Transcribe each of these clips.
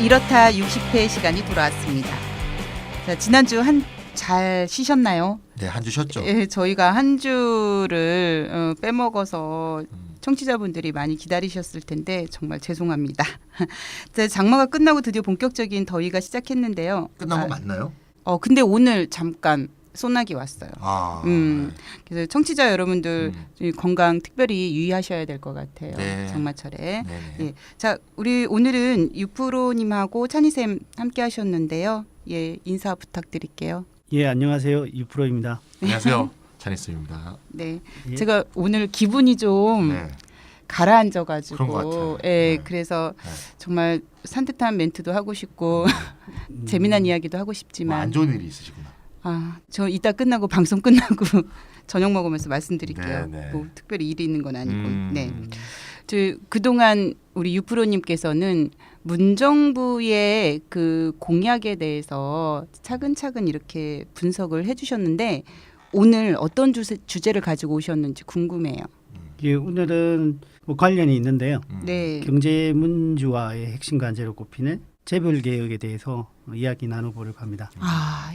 이렇다 60회 시간이 돌아왔습니다. 자, 지난주 잘 쉬셨나요? 네, 한 주 쉬었죠. 예, 저희가 한 주를 빼먹어서 청취자분들이 많이 기다리셨을 텐데 정말 죄송합니다. 자, 장마가 끝나고 드디어 본격적인 더위가 시작했는데요. 끝난 거 맞나요? 근데 오늘 잠깐 소나기 왔어요. 네. 그래서 청취자 여러분들 건강 특별히 유의하셔야 될 것 같아요. 네. 장마철에. 네네. 예. 자, 우리 오늘은 유프로님하고 찬희쌤 함께 하셨는데요. 예, 인사 부탁드릴게요. 예, 안녕하세요. 유프로입니다. 안녕하세요. 찬이스입니다. 네, 예. 제가 오늘 기분이 좀 네. 가라앉아가지고, 그런 것 같아요. 예, 네. 그래서 네. 정말 산뜻한 멘트도 하고 싶고 재미난 이야기도 하고 싶지만, 안 좋은 일이 있으시구나. 저 이따 끝나고 방송 끝나고 저녁 먹으면서 말씀드릴게요. 네, 네. 뭐 특별히 일이 있는 건 아니고, 네. 음. 그동안 우리 유프로님께서는 문정부의 그 공약에 대해서 차근차근 이렇게 분석을 해주셨는데 오늘 어떤 주제를 가지고 오셨는지 궁금해요. 예, 오늘은 뭐 관련이 있는데요. 네. 경제 문주화의 핵심 관제로 꼽히는 재벌 개혁에 대해서 이야기 나눠보려고 합니다.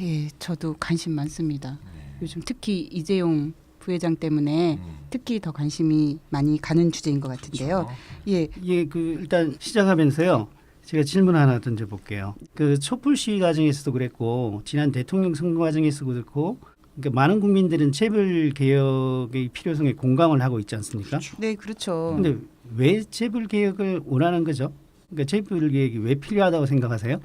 예, 저도 관심 많습니다. 네. 요즘 특히 이재용 부회장 때문에 특히 더 관심이 많이 가는 주제인 것 같은데요. 그렇죠. 예, 예, 일단 시작하면서요. 제가 질문 하나 던져볼게요. 그 촛불 시위 과정에서도 그랬고 지난 대통령 선거 과정에서도 그렇고 그러니까 많은 국민들은 재벌 개혁의 필요성에 공감을 하고 있지 않습니까? 네, 그렇죠. 근데 왜 재벌 개혁을 원하는 거죠? 그러니까 재벌 개혁이 왜 필요하다고 생각하세요?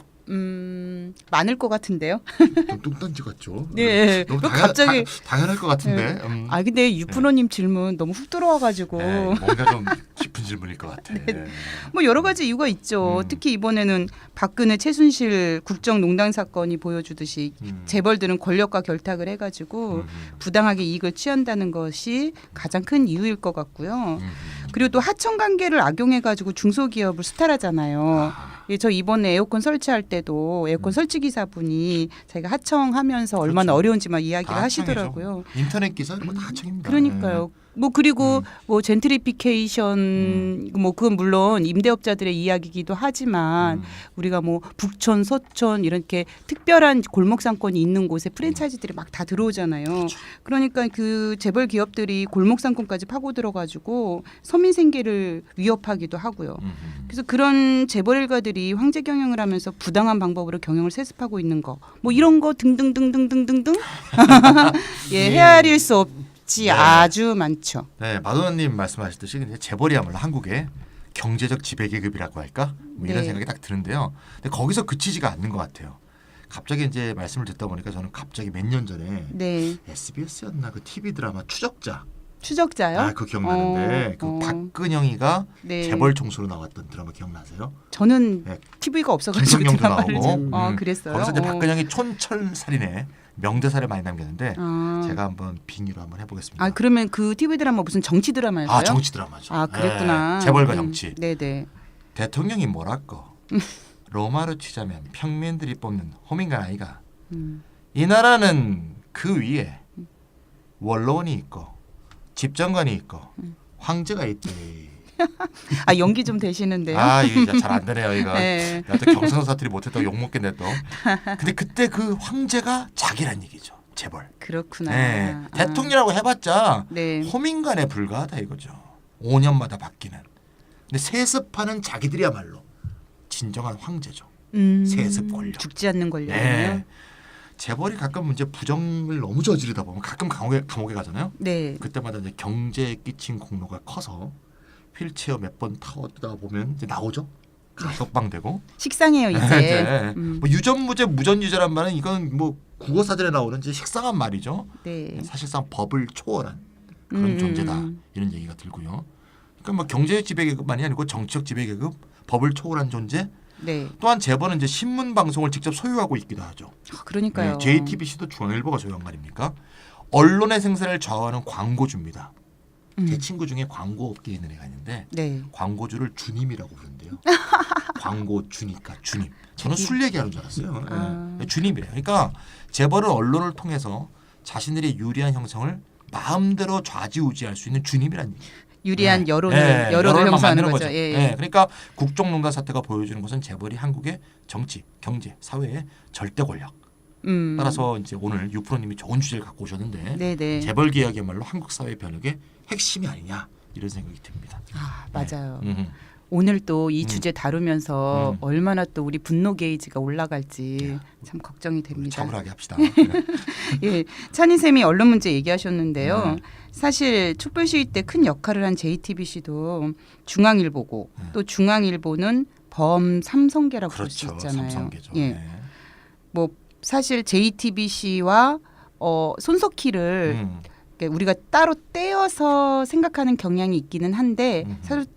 많을 것 같은데요. 좀 뚱딴지 같죠. 네, 너무 갑자기. 당연할 것 같은데. 근데 유프로님 질문 너무 훅 들어와가지고. 네, 뭔가 좀 깊은 질문일 것 같아. 네. 뭐 여러 가지 이유가 있죠. 특히 이번에는 박근혜 최순실 국정농단 사건이 보여주듯이 재벌들은 권력과 결탁을 해가지고 부당하게 이익을 취한다는 것이 가장 큰 이유일 것 같고요. 그리고 또 하청 관계를 악용해가지고 중소기업을 수탈하잖아요. 예, 저 이번에 에어컨 설치할 때도 에어컨 설치 기사분이 자기가 하청하면서 얼마나 그렇죠. 어려운지 막 이야기를 다 하시더라고요. 인터넷 기사 이런 거 다 하청입니다. 그러니까요. 뭐 그리고 뭐 젠트리피케이션 뭐 그건 물론 임대업자들의 이야기이기도 하지만 우리가 뭐 북촌 서촌 이렇게 특별한 골목 상권이 있는 곳에 프랜차이즈들이 막 다 들어오잖아요. 그렇죠. 그러니까 그 재벌 기업들이 골목 상권까지 파고 들어가지고 서민 생계를 위협하기도 하고요. 그래서 그런 재벌 일가들이 황제 경영을 하면서 부당한 방법으로 경영을 세습하고 있는 거 뭐 이런 거 등등등등등등등 예, 헤아릴 수 없지. 네. 아주 많죠. 네, 마도나님 말씀하셨듯이 이제 재벌이야말로 한국의 경제적 지배계급이라고 할까? 뭐 이런 네. 생각이 딱 드는데요. 근데 거기서 그치지가 않는 것 같아요. 갑자기 이제 말씀을 듣다 보니까 저는 갑자기 몇 년 전에 네. SBS였나 그 TV 드라마 추적자. 추적자요? 그 기억나는데 그 박근영이가 네. 재벌 총수로 나왔던 드라마 기억나세요? 저는 네. TV가 없어가지고 김성령도 드라마를 나오고. 그랬어요. 거기서 이제 박근영이 촌철살인의 명대사를 많이 남겼는데 아. 제가 한번 빙의로 한번 해보겠습니다. 그러면 그 TV 드라마 무슨 정치 드라마였어요? 정치 드라마죠. 그랬구나. 네, 재벌과 정치. 네네. 대통령이 뭐랄까 로마로 치자면 평민들이 뽑는 호민관 아이가 이 나라는 그 위에 원로원이 있고 집정관이 있고 황제가 있대. 연기 좀 되시는데요. 이게 잘 안 되네요 이거. 네. 내가 또 경상도 사투리 못했다고 욕 먹겠네 또. 근데 그때 그 황제가 자기란 얘기죠. 재벌. 그렇구나. 네. 대통령이라고 해봤자 네. 호민관에 불과하다 이거죠. 5년마다 바뀌는. 근데 세습하는 자기들이야말로 진정한 황제죠. 세습 권력. 죽지 않는 권력이요. 네. 재벌이 가끔 이제 부정을 너무 저지르다 보면 가끔 감옥에 가잖아요. 네. 그때마다 이제 경제에 끼친 공로가 커서 휠체어 몇 번 타고 뜨다 보면 이제 나오죠. 가석방되고. 식상해요 이제. 네. 뭐 유전무죄 무전유죄란 말은 이건 뭐 국어사전에 나오는 이제 식상한 말이죠. 네. 사실상 법을 초월한 그런 존재다 이런 얘기가 들고요. 그러니까 뭐 경제 지배계급만이 아니고 정치적 지배계급, 법을 초월한 존재. 네. 또한 재벌은 이제 신문 방송을 직접 소유하고 있기도 하죠. 그러니까요. JTBC도 중앙일보가 소유한 말입니까? 언론의 생산을 좌우하는 광고주입니다. 제 친구 중에 광고업계에 있는 애가 있는데 네. 광고주를 주님이라고 부른대요. 광고주니까 주님. 저는 술 얘기하는 줄 알았어요. 네. 주님이래요. 그러니까 재벌은 언론을 통해서 자신들의 유리한 형성을 마음대로 좌지우지할 수 있는 주님이란 얘기예요. 유리한 예. 여론을 예, 여론을 형성하는 만드는 거죠. 예. 그러니까 국정농단 사태가 보여주는 것은 재벌이 한국의 정치, 경제, 사회의 절대 권력. 따라서 이제 오늘 유프로님이 좋은 주제를 갖고 오셨는데 네네. 재벌 개혁이야말로 한국 사회 변혁의 핵심이 아니냐 이런 생각이 듭니다. 아, 맞아요. 네. 오늘 또 이 주제 다루면서 얼마나 또 우리 분노 게이지가 올라갈지 참 걱정이 됩니다. 차분하게 합시다. 예, 찬희 쌤이 언론 문제 얘기하셨는데요. 사실 촛불 시위 때 큰 역할을 한 JTBC도 중앙일보고 또 중앙일보는 범삼성계라고 볼 수 그렇죠. 있잖아요. 삼성계죠. 예, 네. 뭐 사실 JTBC와 손석희를 우리가 따로 떼어서 생각하는 경향이 있기는 한데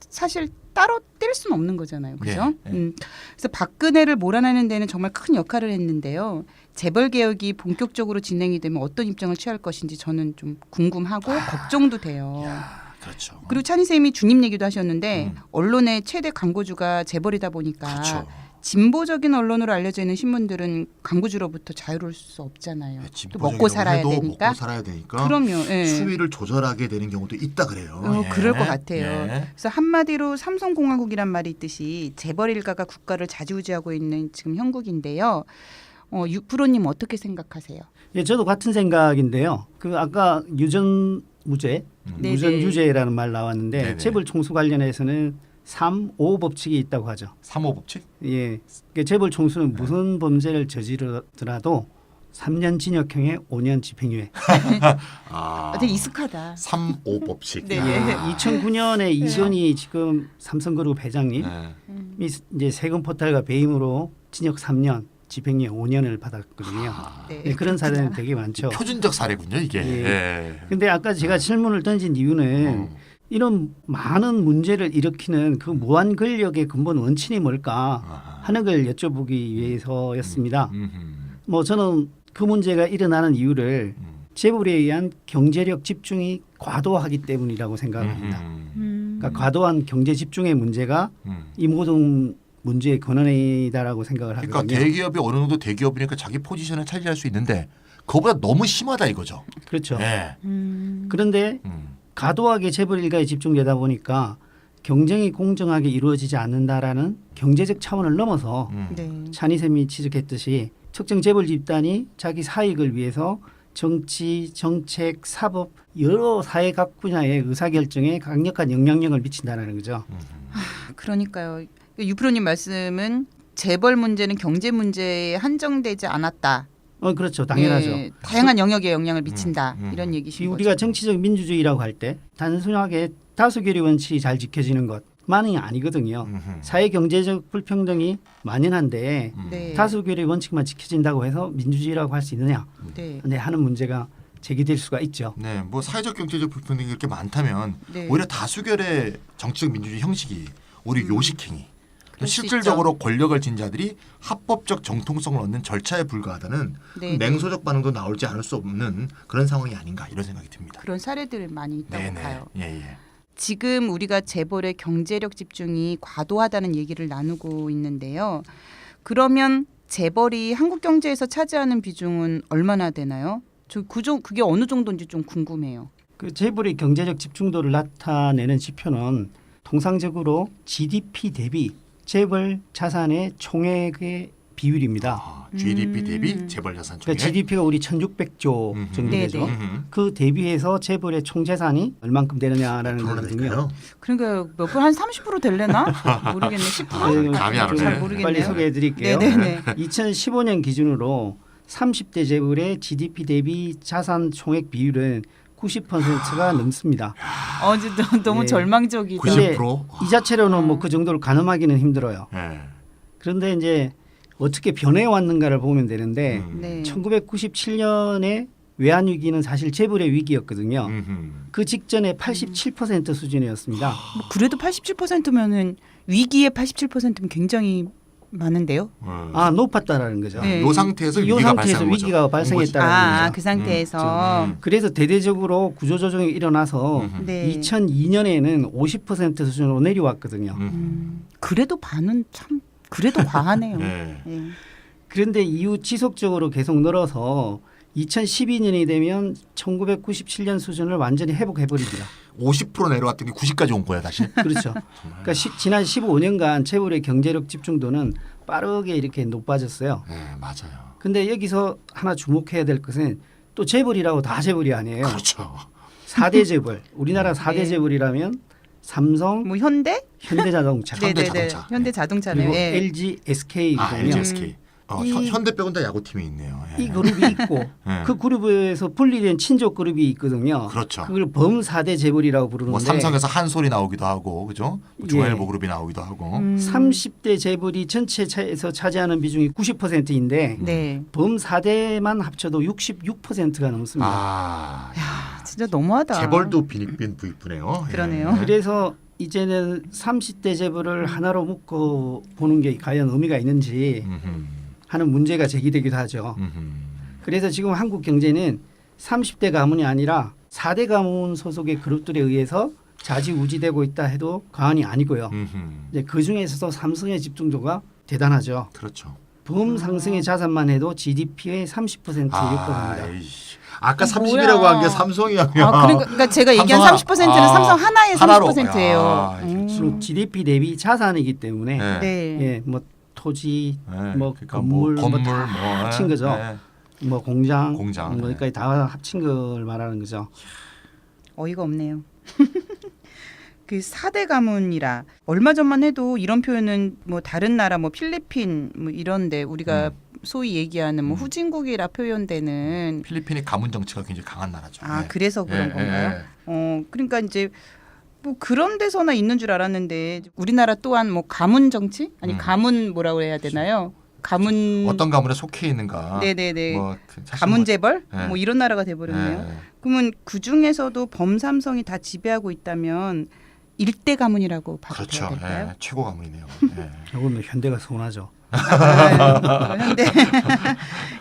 사실 따로 뗄 수는 없는 거잖아요. 그죠? 네, 네. 그래서 박근혜를 몰아내는 데는 정말 큰 역할을 했는데요. 재벌 개혁이 본격적으로 진행이 되면 어떤 입장을 취할 것인지 저는 좀 궁금하고 걱정도 돼요. 야, 그렇죠. 그리고 찬희 쌤이 주님 얘기도 하셨는데 언론의 최대 광고주가 재벌이다 보니까 그렇죠. 진보적인 언론으로 알려져 있는 신문들은 광고주로부터 자유로울 수 없잖아요. 네, 또 진보적인 먹고 살아야 해도 되니까. 먹고 살아야 되니까. 그럼요. 예. 수위를 조절하게 되는 경우도 있다 그래요. 예. 그럴 것 같아요. 예. 그래서 한마디로 삼성공화국이란 말이 있듯이 재벌 일가가 국가를 좌지우지하고 있는 지금 형국인데요. 유프로님 어떻게 생각하세요? 예, 저도 같은 생각인데요. 그 아까 유전 무죄, 유전 네네. 유죄라는 말 나왔는데 네네. 재벌 총수 관련해서는 3.5 법칙이 있다고 하죠. 3호 법칙? 예, 그러니까 재벌 총수는 무슨 범죄를 저지르더라도 3년 징역형에 5년 집행유예. 되게 익숙하다. 3호 법칙. 네. 예, 2009년에 이전이 지금 삼성그룹 회장님이 네. 이제 세금 포탈과 배임으로 징역 3년, 집행유예 5년을 받았거든요. 네. 예, 그런 사례는 되게 많죠. 표준적 사례군요, 이게. 예. 예. 근데 아까 제가 질문을 던진 이유는 이런 많은 문제를 일으키는 그 무한 권력의 근본 원천이 뭘까 하는 걸 여쭤보기 위해서였습니다. 뭐 저는 그 문제가 일어나는 이유를 재벌에 의한 경제력 집중이 과도하기 때문이라고 생각합니다. 그러니까 과도한 경제 집중의 문제가 이 모든 문제의 근원이다라고 생각을 그러니까 하거든요. 대기업이 어느 정도 대기업이니까 자기 포지션을 차지할 수 있는데 그거보다 너무 심하다 이거죠. 그렇죠. 예. 그런데 과도하게 재벌 일가에 집중되다 보니까 경쟁이 공정하게 이루어지지 않는다라는 경제적 차원을 넘어서 네. 찬희쌤이 지적했듯이 특정 재벌 집단이 자기 사익을 위해서 정치, 정책, 사법 여러 사회 각 분야의 의사결정에 강력한 영향력을 미친다는 거죠. 그러니까요. 유프로님 말씀은 재벌 문제는 경제 문제에 한정되지 않았다. 그렇죠. 당연하죠. 예, 다양한 영역에 영향을 미친다. 이런 얘기신 우리가 거죠. 정치적 민주주의라고 할 때 단순하게 다수결의 원칙이 잘 지켜지는 것만이 아니거든요. 사회 경제적 불평등이 만연한데 네. 다수결의 원칙만 지켜진다고 해서 민주주의라고 할 수 있느냐? 네. 네, 하는 문제가 제기될 수가 있죠. 네, 뭐 사회적 경제적 불평등이 이렇게 많다면 네. 오히려 다수결의 정치적 민주주의 형식이 오히려 요식행위. 그럴 수 실질적으로 권력을 쥔 자들이 합법적 정통성을 얻는 절차에 불과하다는 네. 냉소적 반응도 나올지 않을 수 없는 그런 상황이 아닌가 이런 생각이 듭니다. 그런 사례들이 많이 있다고 네네. 봐요. 예, 예. 지금 우리가 재벌의 경제력 집중이 과도하다는 얘기를 나누고 있는데요. 그러면 재벌이 한국 경제에서 차지하는 비중은 얼마나 되나요? 그게 어느 정도인지 좀 궁금해요. 그 재벌의 경제적 집중도를 나타내는 지표는 통상적으로 GDP 대비 재벌 자산의 총액의 비율입니다. GDP 대비 재벌 자산 총액. 그러니까 GDP가 우리 1,600조 정도 네네. 되죠. 그 대비해서 재벌의 총재산이 얼만큼 되느냐라는 얼마나 거거든요. 될까요? 그러니까 몇 분 한 30% 될래나? 모르겠네. 10%? 감이 안 좀 오네. 잘 모르겠네요. 빨리 소개해 드릴게요. 네네네. 2015년 기준으로 30대 재벌의 GDP 대비 자산 총액 비율은 90%가 넘습니다. 너무 네. 절망적이다. 90%? 이 자체로는 뭐 그 정도를 가늠하기는 힘들어요. 예. 그런데 이제 어떻게 변해 왔는가를 보면 되는데 네. 1997년에 외환위기는 사실 재벌의 위기였거든요. 그 직전에 87% 수준이었습니다. 뭐 그래도 87%면은 위기의 87%면 굉장히 많은데요. 아, 높았다라는 거죠. 네. 요 상태에서 이 위기가 상태에서 발생한 거죠. 위기가 발생했다라는 거죠. 그 상태에서 그래서 대대적으로 구조조정이 일어나서 네. 2002년에는 50% 수준으로 내려왔거든요. 그래도 반은 참 그래도 과하네요. 네. 네. 그런데 이후 지속적으로 계속 늘어서 2012년이 되면 1997년 수준을 완전히 회복해버립니다. 50% 내려왔던 게 90까지 온 거야 다시. 그렇죠. 그러니까 지난 15년간 재벌의 경제력 집중도는 빠르게 이렇게 높아졌어요. 네, 맞아요. 근데 여기서 하나 주목해야 될 것은 또 재벌이라고 다 재벌이 아니에요. 그렇죠. 4대 재벌. 우리나라 4대 네. 재벌이라면 삼성, 뭐 현대? 현대자동차, 현대 네네네. 자동차. 현대자동차네요. 그리고 예. LG, SK거든요. LG SK. 이- 현대 빼고는 다 야구팀이 있네요. 예. 이 그룹이 있고 네. 그 그룹에서 분리된 친족 그룹이 있거든요. 그렇죠. 그걸 범 4대 재벌이라고 부르는데 뭐 삼성에서 한솔이 나오기도 하고, 그죠? 뭐 예. 중앙일보 그룹이 나오기도 하고. 30대 재벌이 전체에서 차지하는 비중이 90%인데 네. 범 4대만 합쳐도 66%가 넘습니다. 아, 진짜 너무하다. 재벌도 빈 부익부네요. 그러네요. 그래서 이제는 30대 재벌을 하나로 묶어 보는 게 과연 의미가 있는지 하는 문제가 제기되기도 하죠. 그래서 지금 한국 경제는 30대 가문이 아니라 4대 가문 소속의 그룹들에 의해서 좌지우지되고 있다 해도 과언이 아니고요. 이제 그 중에서도 삼성의 집중도가 대단하죠. 그렇죠. 범 상승의 자산만 해도 GDP의 30%에 육박합니다. 아까 아, 30이라고 뭐야. 한 게 삼성이야. 아, 그러니까 제가 얘기한 삼성아. 30%는 아, 삼성 하나의 하나로. 30%예요. 야, 그렇지. 그리고 GDP 대비 자산이기 때문에 네. 네. 예, 뭐 토지, 네, 뭐 그러니까 건물, 건물 다 합친 거죠. 네. 뭐 공장, 공장, 뭐 거기까지 다 합친 걸 말하는 거죠. 어이가 없네요. 그 4대 가문이라 얼마 전만 해도 이런 표현은 뭐 다른 나라 뭐 필리핀 뭐 이런데 우리가 소위 얘기하는 뭐 후진국이라 표현되는 필리핀이 가문 정치가 굉장히 강한 나라죠. 아 네. 그래서 그런 네, 건가요? 네. 그러니까 이제 뭐 그런 데서나 있는 줄 알았는데 우리나라 또한 뭐 가문 정치 아니 가문 뭐라고 해야 되나요? 가문 어떤 가문에 속해 있는가. 네네네. 뭐 사실 가문 재벌 네. 뭐 이런 나라가 돼버렸네요. 네. 그러면 그 중에서도 범삼성이 다 지배하고 있다면 일대 가문이라고 봐도 그렇죠. 돼야 될까요? 네. 최고 가문이네요. 네. 이거는 현대가 서운하죠. 현대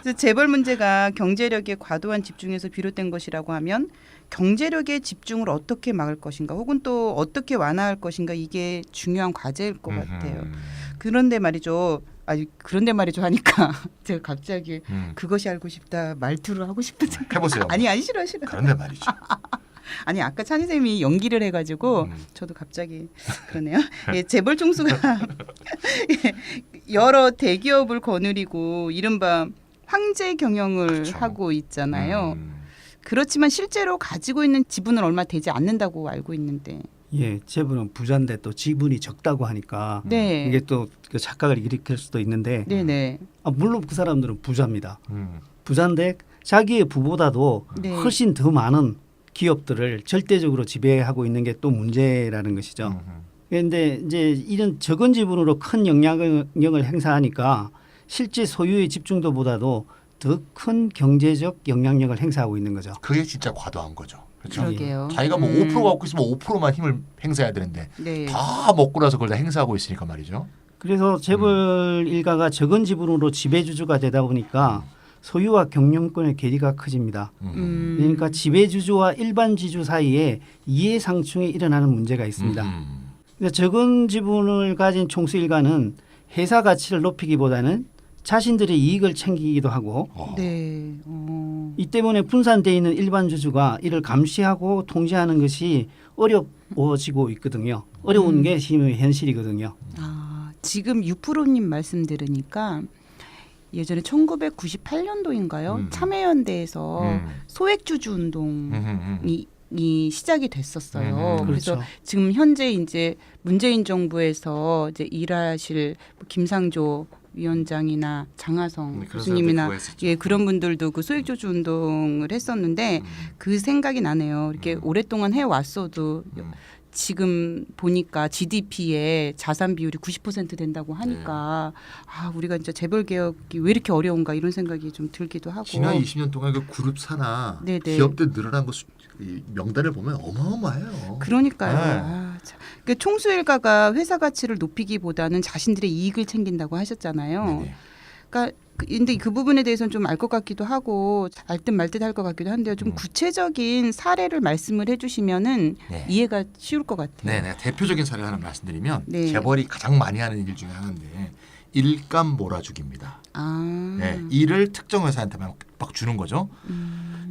그래서 재벌 문제가 경제력에 과도한 집중에서 비롯된 것이라고 하면 경제력의 집중을 어떻게 막을 것인가 혹은 또 어떻게 완화할 것인가 이게 중요한 과제일 것 같아요. 그런데 말이죠. 아니 그런데 말이죠 하니까 제가 갑자기 그것이 알고 싶다 말투를 하고 싶은 생각. 해보세요. 아니 싫어. 그런데 말이죠. 아니 아까 찬희 쌤이 연기를 해가지고 저도 갑자기 그러네요. 예, 재벌 총수가 여러 대기업을 거느리고 이른바 황제 경영을 그렇죠. 하고 있잖아요. 그렇지만 실제로 가지고 있는 지분은 얼마 되지 않는다고 알고 있는데. 예, 재벌은 부자인데 또 지분이 적다고 하니까 네. 이게 또 그 착각을 일으킬 수도 있는데 네네. 물론 그 사람들은 부자입니다. 음. 부자인데 자기의 부보다도 네. 훨씬 더 많은 기업들을 절대적으로 지배하고 있는 게 또 문제라는 것이죠. 그런데 이제 이런 적은 지분으로 큰 영향력을 행사하니까 실제 소유의 집중도보다도 더 큰 경제적 영향력을 행사하고 있는 거죠. 그게 진짜 과도한 거죠. 그렇죠. 그러게요. 자기가 뭐 5% 갖고 있으면 5%만 힘을 행사해야 되는데 네. 다 먹고 나서 그걸 다 행사하고 있으니까 말이죠. 그래서 재벌 일가가 적은 지분으로 지배주주가 되다 보니까 소유와 경영권의 괴리가 커집니다. 그러니까 지배주주와 일반 지주 사이에 이해상충이 일어나는 문제가 있습니다. 그래서 적은 지분을 가진 총수 일가는 회사 가치를 높이기보다는 자신들의 이익을 챙기기도 하고 네. 이 때문에 분산되어 있는 일반 주주가 이를 감시하고 통제하는 것이 어려워지고 있거든요. 어려운 게 지금 현실이거든요. 지금 유프로님 말씀 들으니까 예전에 1998년도인가요? 참여연대에서 소액주주 운동이 이 시작이 됐었어요. 그래서 그렇죠. 지금 현재 이제 문재인 정부에서 이제 일하실 김상조 위원장이나 장하성 교수님이나 예 그런 분들도 그 소액주주 운동을 했었는데 그 생각이 나네요. 이렇게 오랫동안 해 왔어도 지금 보니까 GDP의 자산 비율이 90% 된다고 하니까 아 우리가 진짜 재벌 개혁이 왜 이렇게 어려운가 이런 생각이 좀 들기도 하고. 지난 20년 동안 그 그룹 사나 네네. 기업들 늘어난 거 이 명단을 보면 어마어마해요. 그러니까요. 네. 아, 참. 그러니까 총수 일가가 회사 가치를 높이기보다는 자신들의 이익을 챙긴다고 하셨잖아요. 네네. 그러니까 근데 그 부분에 대해서는 좀 알 것 같기도 하고 알 듯 말 듯 할 것 같기도 한데요. 좀 구체적인 사례를 말씀을 해주시면은 네. 이해가 쉬울 것 같아요. 네, 네. 대표적인 사례를 하나 말씀드리면 네. 재벌이 가장 많이 하는 일 중에 하나인데 일감 몰아주기입니다. 아, 네, 일을 특정 회사한테만 막 주는 거죠.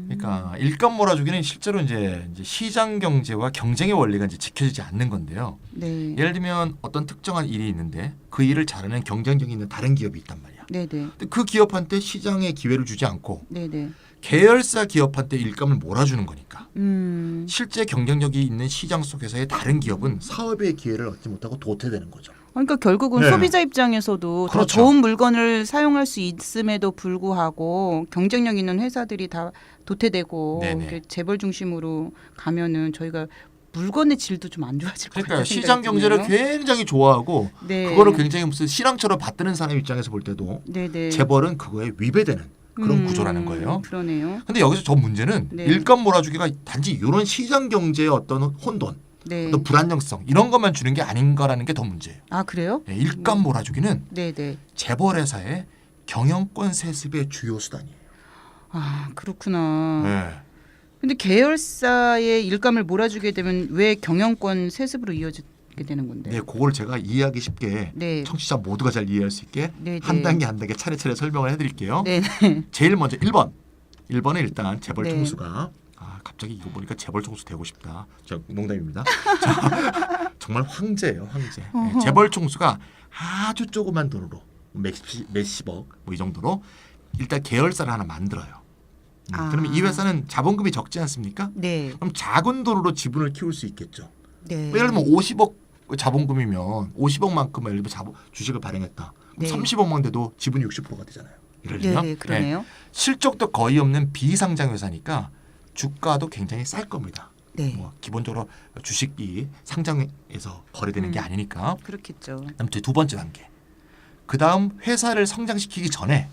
그러니까 일감 몰아주기는 실제로 이제 시장 경제와 경쟁의 원리가 이제 지켜지지 않는 건데요. 네. 예를 들면 어떤 특정한 일이 있는데 그 일을 잘하는 경쟁력이 있는 다른 기업이 있단 말이야. 네네. 근데 그 기업한테 시장의 기회를 주지 않고 네네. 계열사 기업한테 일감을 몰아주는 거니까 음. 실제 경쟁력이 있는 시장 속에서의 다른 기업은 사업의 기회를 얻지 못하고 도태되는 거죠. 그러니까 결국은 네. 소비자 입장에서도 더 그렇죠. 좋은 물건을 사용할 수 있음에도 불구하고 경쟁력 있는 회사들이 다 도태되고 네네. 이렇게 재벌 중심으로 가면은 저희가 물건의 질도 좀 안 좋아질 것 그러니까 같아요. 시장 경제를 굉장히 좋아하고 네. 그거를 굉장히 무슨 신앙처럼 받드는 사람 입장에서 볼 때도 네네. 재벌은 그거에 위배되는 그런 구조라는 거예요. 그러네요. 근데 여기서 저 문제는 네. 일감 몰아주기가 단지 이런 시장 경제의 어떤 혼돈, 네. 어떤 불안정성 이런 것만 주는 게 아닌가라는 게 더 문제예요. 아 그래요? 네, 일감 몰아주기는 네네. 재벌 회사의 경영권 세습의 주요 수단이에요. 아 그렇구나. 네. 근데 계열사의 일감을 몰아주게 되면 왜 경영권 세습으로 이어지게 되는 건데? 네, 그걸 제가 이해하기 쉽게 네. 청취자 모두가 잘 이해할 수 있게 네, 한 네. 단계 한 단계 차례차례 설명을 해드릴게요. 네. 제일 먼저 1번. 1번은 일단 재벌 네. 총수가 갑자기 이거 보니까 재벌 총수 되고 싶다. 저 농담입니다. 자, 정말 황제예요, 황제. 네, 재벌 총수가 아주 조그만 돈으로 몇십억 뭐 이 정도로 일단 계열사를 하나 만들어요. 그러면 이 회사는 자본금이 적지 않습니까? 네. 그럼 작은 돈으로 지분을 키울 수 있겠죠. 네. 예를 들면 50억 자본금이면 50억만큼 예를 들면 주식을 발행했다. 네. 30억만 돼도 지분이 60%가 되잖아요. 예를 들면 네, 그러네요. 실적도 거의 없는 비상장 회사니까 주가도 굉장히 쌀 겁니다. 네. 뭐 기본적으로 주식이 상장에서 거래되는 게 아니니까. 그렇겠죠. 그다음 두 번째 단계. 그다음 회사를 성장시키기 전에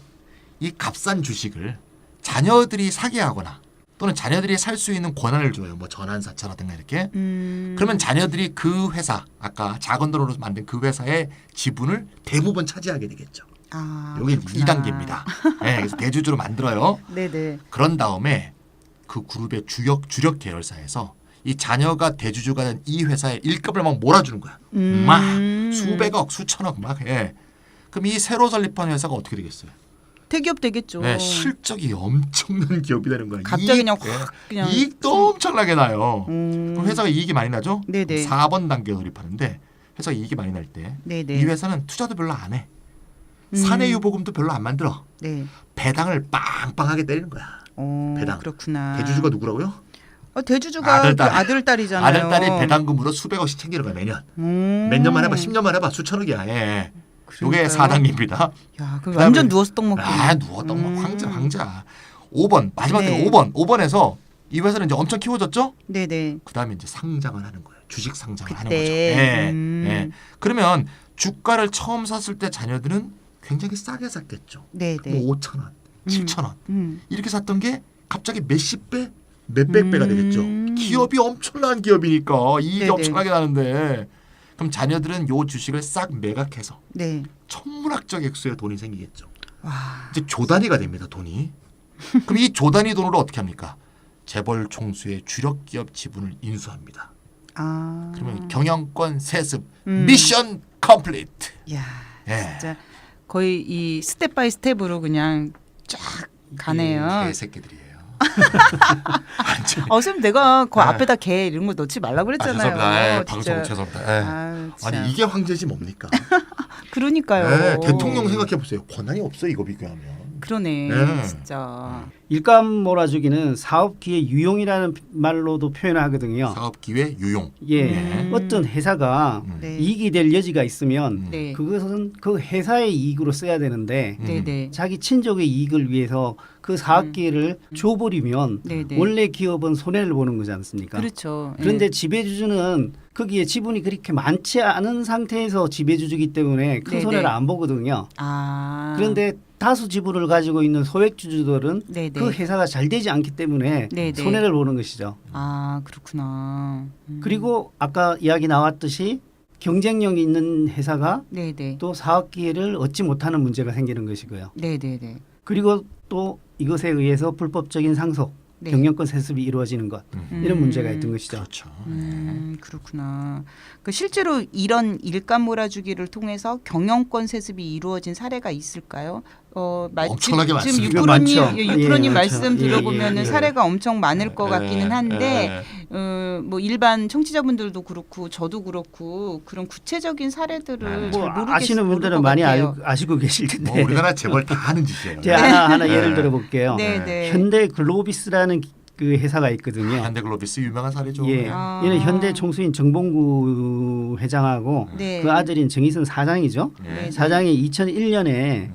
이 값싼 주식을 자녀들이 사게 하거나 또는 자녀들이 살 수 있는 권한을 줘요. 뭐 전환사채라든가 이렇게. 그러면 자녀들이 그 회사, 아까 작은 돈으로 만든 그 회사의 지분을 대부분 차지하게 되겠죠. 아, 여기 그렇구나. 2단계입니다. 네, 그래서 대주주로 만들어요. 네네. 그런 다음에 그 그룹의 주력 계열사에서 이 자녀가 대주주가 된 이 회사에 일감을 막 몰아주는 거야. 막 수백억, 수천억 막 해. 그럼 이 새로 설립한 회사가 어떻게 되겠어요? 대기업 되겠죠. 네, 실적이 엄청난 기업이 되는 거예요. 갑자기 그냥 확 그냥 이익도 엄청나게 나요. 그럼 회사가 이익이 많이 나죠? 네네. 4번 단계에 돌입하는데 회사가 이익이 많이 날 때 이 네네. 회사는 투자도 별로 안 해. 사내 유보금도 별로 안 만들어. 네. 배당을 빵빵하게 때리는 거야. 배당. 그렇구나. 대주주가 누구라고요? 대주주가 아들딸. 그 아들딸이잖아요. 아들딸이 배당금으로 수백억씩 챙기는 거야 매년. 몇 년만 해봐, 10년만 해봐, 수천억이야. 예. 요게 그러니까요. 4단계입니다. 야, 그 그다음에- 완전 누워서 떡 먹기. 누웠다. 황자. 5번 마지막 네. 5번에서 이 회사는 이제 엄청 키워졌죠? 네네. 그다음에 이제 상장을 하는 거예요. 주식 상장을 하는 그때. 거죠. 예. 그러면 주가를 처음 샀을 때 자녀들은 굉장히 싸게 샀겠죠. 네네. 뭐 5천 원, 7천 원 음. 이렇게 샀던 게 갑자기 몇십 배, 몇백 배가 되겠죠. 기업이 엄청난 기업이니까 이익이 네네. 엄청나게 나는데 그럼 자녀들은 요 주식을 싹 매각해서 네. 천문학적 액수의 돈이 생기겠죠. 와. 이제 조단위가 됩니다. 돈이. 그럼 이 조단위 돈으로 어떻게 합니까? 재벌 총수의 주력 기업 지분을 인수합니다. 아. 그러면 경영권 세습 미션 컴플리트. 야. 예. 진짜 거의 이 스텝 바이 스텝으로 그냥 쫙 가네요. 개새끼들이에요. 선생님 내가 그 네. 앞에다 개 이런 거 넣지 말라고 그랬잖아요. 죄송합니다. 진짜. 방송 죄송합니다. 예. 진짜. 아니 이게 황제지 뭡니까? 그러니까요. 대통령 생각해 보세요. 권한이 없어 이거 비교하면. 그러네. 네. 진짜. 일감 몰아주기는 사업 기회 유용이라는 말로도 표현하거든요. 사업 기회 유용. 예, 어떤 회사가 네. 이익이 될 여지가 있으면 네. 그것은 그 회사의 이익으로 써야 되는데 네네. 자기 친족의 이익을 위해서 그 사업 기회를 줘버리면 네네. 원래 기업은 손해를 보는 거지 않습니까? 그렇죠. 그런데 예. 지배주주는 거기에 지분이 그렇게 많지 않은 상태에서 지배주주기 때문에 큰 네네. 손해를 안 보거든요. 아. 그런데 다수 지분을 가지고 있는 소액주주들은 네네. 그 회사가 잘 되지 않기 때문에 네네. 손해를 보는 것이죠. 아 그렇구나. 그리고 아까 이야기 나왔듯이 경쟁력이 있는 회사가 네네. 또 사업 기회를 얻지 못하는 문제가 생기는 것이고요. 네네네. 그리고 또 이것에 의해서 불법적인 상속, 네. 경영권 세습이 이루어지는 것 이런 문제가 있던 것이죠. 그렇죠. 그렇구나. 그 실제로 이런 일감 몰아주기를 통해서 경영권 세습이 이루어진 사례가 있을까요? 엄청나게 지금 많습니다. 유프로님 많죠. 유프로님 예, 말씀 많죠. 들어보면은 예, 예. 사례가 엄청 많을 것 같기는 한데 예. 뭐 일반 청취자분들도 그렇고 저도 그렇고 그런 구체적인 사례들을 잘 모르겠어요. 아시는 분들은 많이 아시고 계실 텐데. 뭐 우리나라 재벌 다 하는 짓이에요. 제가 하나 네. 예를 들어볼게요. 네. 현대 글로비스라는 그 회사가 있거든요. 현대글로비스 유명한 사례죠. 예, 아. 얘는 현대 총수인 정봉구 회장하고 네. 그 아들인 정의선 사장이죠. 예. 사장이 2001년에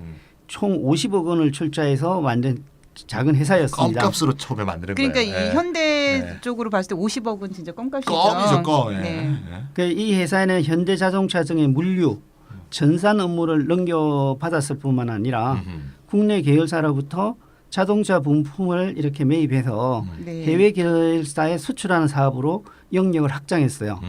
총 50억 원을 출자해서 만든 작은 회사였습니다. 껌값으로 처음에 만드는 그러니까 거예요. 이 예. 현대 네. 쪽으로 봤을 때 50억은 진짜 껌값이죠. 껌이죠, 껌. 예. 네. 예. 이 회사에는 현대자동차 등의 물류, 전산 업무를 넘겨받았을 뿐만 아니라 국내 계열사로부터 자동차 부품을 이렇게 매입해서 네. 해외 계열사에 수출하는 사업으로 영역을 확장했어요.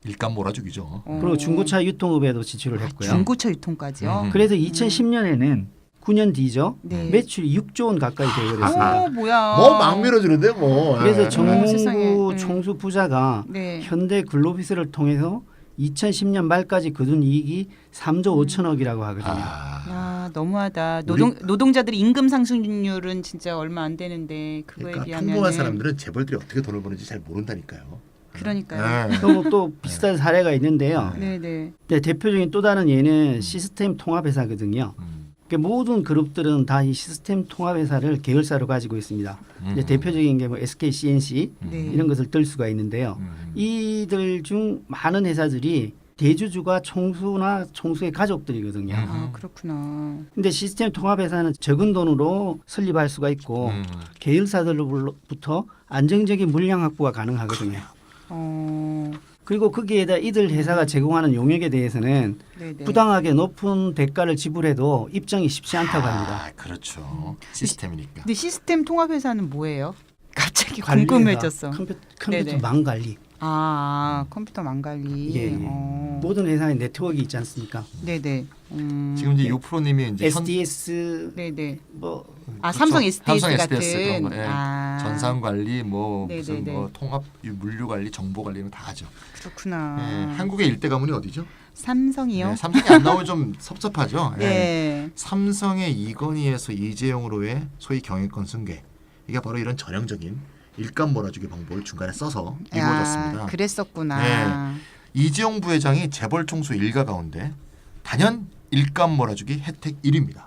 일감 몰아주기죠. 그리고 중고차 유통업에도 지출을 했고요. 중고차 유통까지요. 그래서 2010년에는 9년 뒤죠. 네. 매출이 6조 원 가까이 되어버렸습니다. 뭐야? 뭐 막 밀어주는데 뭐. 그래서 예. 세상에. 정몽구 총수 부자가 네. 현대 글로비스를 통해서 2010년 말까지 거둔 이익이 3조 5천억이라고 하거든요. 아 너무하다. 노동자들이 임금 상승률은 진짜 얼마 안 되는데 그거에 그러니까 비하면 평범한 사람들은 재벌들이 어떻게 돈을 버는지 잘 모른다니까요. 그러니까요. 예. 또 비슷한 사례가 있는데요. 네네. 네, 대표적인 또 다른 예는 시스템 통합회사거든요. 그러니까 모든 그룹들은 다 이 시스템 통합회사를 계열사로 가지고 있습니다. 이제 대표적인 게 뭐 SK CNC 네. 이런 것을 들 수가 있는데요. 이들 중 많은 회사들이 대주주가 총수나 총수의 가족들이거든요. 아 그렇구나. 근데 시스템 통합회사는 적은 돈으로 설립할 수가 있고 계열사들로부터 안정적인 물량 확보가 가능하거든요. 그리고 거기에다 이들 회사가 제공하는 용역에 대해서는 네네. 부당하게 높은 대가를 지불해도 입장이 쉽지 않다고 합니다. 아, 그렇죠. 시스템이니까. 근데 시스템 통합회사는 뭐예요? 갑자기 관리회사, 궁금해졌어. 컴퓨터 네네. 망 관리. 컴퓨터 망관리. 예, 예. 모든 회사에 네트워크 있지 않습니까? 네네. 지금 이제 요프로님이 이제 SDS 네네. 뭐 삼성 그렇죠. SDS 삼성 같은. SDS 그런 거. 예. 전산 관리 뭐 무슨 네네네. 뭐 통합 물류 관리 정보 관리는 다 하죠. 그렇구나. 예. 한국의 일대 가문이 어디죠? 삼성이요? 네, 삼성이 안 나오면 좀 섭섭하죠. 예. 예. 삼성의 이건희에서 이재용으로의 소위 경영권 승계. 이게 바로 이런 전형적인 일감 몰아주기 방법을 중간에 써서 이루어졌습니다. 그랬었구나. 이재용 부회장이 재벌 총수 일가 가운데 단연 일감 몰아주기 혜택 1위입니다.